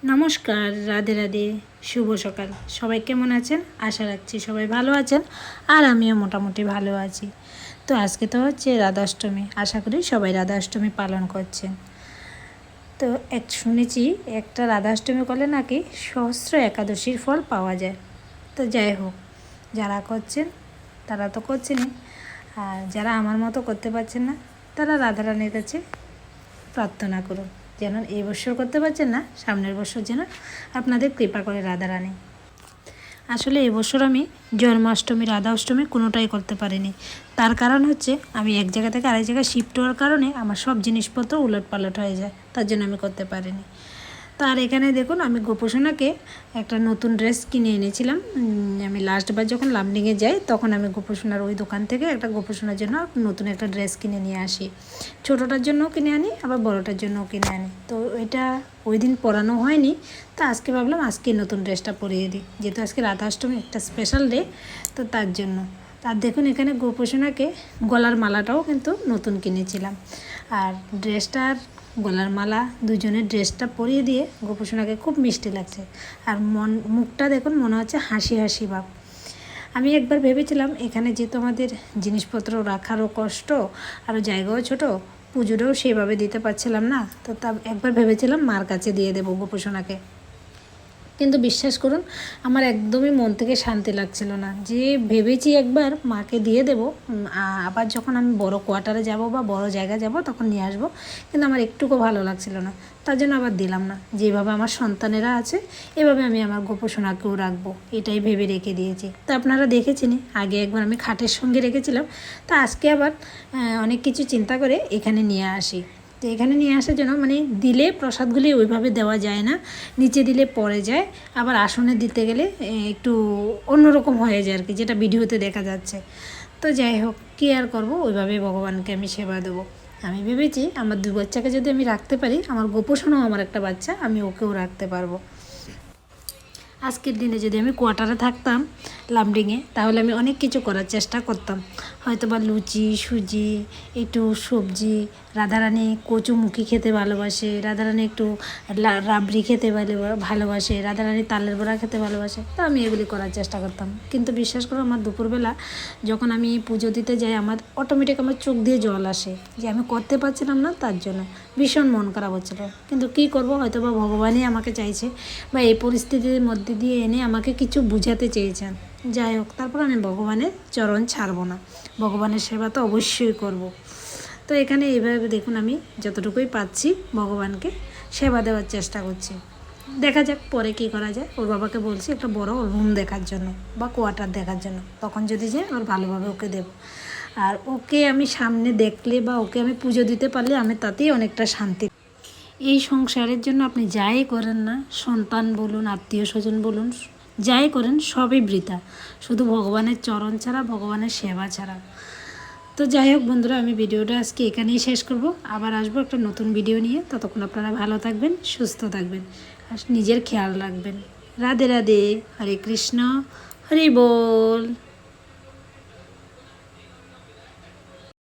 নমস্কার, রাধে রাধে, শুভ সকাল। সবাই কেমন আছেন? আশা রাখছি সবাই ভালো আছেন, আর আমিও মোটামুটি ভালো আছি। তো আজকে তো হচ্ছে রাধাষ্টমী, আশা করি সবাই রাধাষ্টমী পালন করছেন। তো শুনেছি একটা রাধাষ্টমী করলে নাকি সহস্র একাদশীর ফল পাওয়া যায়। তো যাই হোক, যারা করছেন তারা তো করছেনই, আর যারা আমার মতো করতে পারছেন না তারা রাধারানীর কাছে প্রার্থনা করুন যেন এই বছর করতে পারছেন না, সামনের বছর যেন আপনাদের কৃপা করে রাধারানী। আসলে এবছর আমি জন্মাষ্টমী, রাধা অষ্টমী কোনোটাই করতে পারিনি। তার কারণ হচ্ছে আমি এক জায়গা থেকে আরেক জায়গায় শিফট হওয়ার কারণে আমার সব জিনিসপত্র উলটপালট হয়ে যায়, তার জন্য আমি করতে পারিনি। তো আর এখানে দেখুন, আমি গোপোষণাকে একটা নতুন ড্রেস কিনে এনেছিলাম। আমি লাস্টবার যখন লামডিংয়ে যাই তখন আমি গোপোষণার ওই দোকান থেকে একটা গোপোষণার জন্য নতুন একটা ড্রেস কিনে নিয়ে আসি। ছোটোটার জন্যও কিনে আনি, আবার বড়োটার জন্যও কিনে আনি। তো এটা ওই দিন পরানো হয়নি, তো আজকে ভাবলাম আজকে নতুন ড্রেসটা পরিয়ে দিই, যেহেতু আজকে রাধাষ্টমী একটা স্পেশাল ডে, তো তার জন্য। আর দেখুন এখানে গোপোষণাকে গলার মালাটাও কিন্তু নতুন কিনেছিলাম, আর ড্রেসটার গলার মালা দুজনের ড্রেসটা পরিয়ে দিয়ে গোপোষণাকে খুব মিষ্টি লাগছে। আর মুখটা দেখুন, মনে হচ্ছে হাসি হাসি ভাব। আমি একবার ভেবেছিলাম এখানে যেহেতু আমাদের জিনিসপত্র রাখারও কষ্ট, আরও জায়গাও ছোট, পুজোটাও সেভাবে দিতে পারছিলাম না, তো একবার ভেবেছিলাম মার কাছে দিয়ে দেবো গোপোষণাকে। কিন্তু বিশ্বাস করুন, আমার একদমই মন থেকে শান্তি লাগছিল না। যে ভেবেছি একবার মাকে দিয়ে দেবো, আবার যখন আমি বড় কোয়ার্টারে যাব বা বড় জায়গায় যাব তখন নিয়ে আসবো, কিন্তু আমার একটুকুও ভালো লাগছিল না, তার জন্য আবার দিলাম না। যেভাবে আমার সন্তানেরা আছে এভাবে আমি আমার গোপোষণাকেও রাখবো, এটাই ভেবে রেখে দিয়েছি। তো আপনারা দেখেছেনই, আগে একবার আমি খাটের সঙ্গে রেখেছিলাম, তা আজকে আবার অনেক কিছু চিন্তা করে এখানে নিয়ে আসি। তো এখানে নিয়ে আসার জন্য, মানে দিলে প্রসাদগুলি ওইভাবে দেওয়া যায় না, নিচে দিলে পড়ে যায়, আবার আসনে দিতে গেলে একটু অন্যরকম হয়ে যায় আর কি, যেটা ভিডিওতে দেখা যাচ্ছে। তো যাই হোক, কী আর করবো, ওইভাবে ভগবানকে আমি সেবা দেবো। আমি ভেবেছি আমার 2 বাচ্চাকে যদি আমি রাখতে পারি, আমার গোপোষণাও আমার একটা বাচ্চা, আমি ওকেও রাখতে পারবো। আজকের দিনে যদি আমি কোয়ার্টারে থাকতাম লামডিংয়ে, তাহলে আমি অনেক কিছু করার চেষ্টা করতাম, হয়তো বা লুচি, সুজি, একটু সবজি। রাধারানী কচুমুখী খেতে ভালোবাসে, রাধারানী একটু রাবড়ি খেতে ভালোবাসে, রাধারানী তালের বড়া খেতে ভালোবাসে, তো আমি এগুলি করার চেষ্টা করতাম। কিন্তু বিশ্বাস করো, আমার দুপুরবেলা যখন আমি পুজো দিতে যাই, আমার অটোমেটিক আমার চোখ দিয়ে জল আসে, যে আমি করতে পারছিলাম না, তার জন্য ভীষণ মন খারাপ হচ্ছিলো। কিন্তু কী করবো, হয়তো বা ভগবানই আমাকে চাইছে, বা এই পরিস্থিতির মধ্যে দিয়ে এনে আমাকে কিছু বুঝাতে চেয়েছেন। যাই হোক, তারপর আমি ভগবানের চরণ ছাড়বো না, ভগবানের সেবা তো অবশ্যই করব। তো এখানে এইভাবে দেখুন, আমি যতটুকুই পাচ্ছি ভগবানকে সেবা দেওয়ার চেষ্টা করছি। দেখা যাক পরে কী করা যায়। ওর বাবাকে বলছি একটা বড় রুম দেখার জন্য বা কোয়ার্টার দেখার জন্য, তখন যদি যাই ওর ভালোভাবে ওকে দেব। আর ওকে আমি সামনে দেখলে বা ওকে আমি পুজো দিতে পারলে আমি তাতেই অনেকটা শান্তি। এই সংসারের জন্য আপনি যাই করেন না, সন্তান বলুন, আত্মীয় স্বজন বলুন, যাই করেন সবই বৃথা, শুধু ভগবানের চরণ ছাড়া, ভগবানের সেবা ছাড়া। তো যাই হোক বন্ধুরা, আমি ভিডিওটা আজকে এখানেই শেষ করব। আবার আসবো একটা নতুন ভিডিও নিয়ে। ততক্ষণ আপনারা ভালো থাকবেন, সুস্থ থাকবেন, আর নিজের খেয়াল রাখবেন। রাধে রাধে, হরে কৃষ্ণ, হরি বল।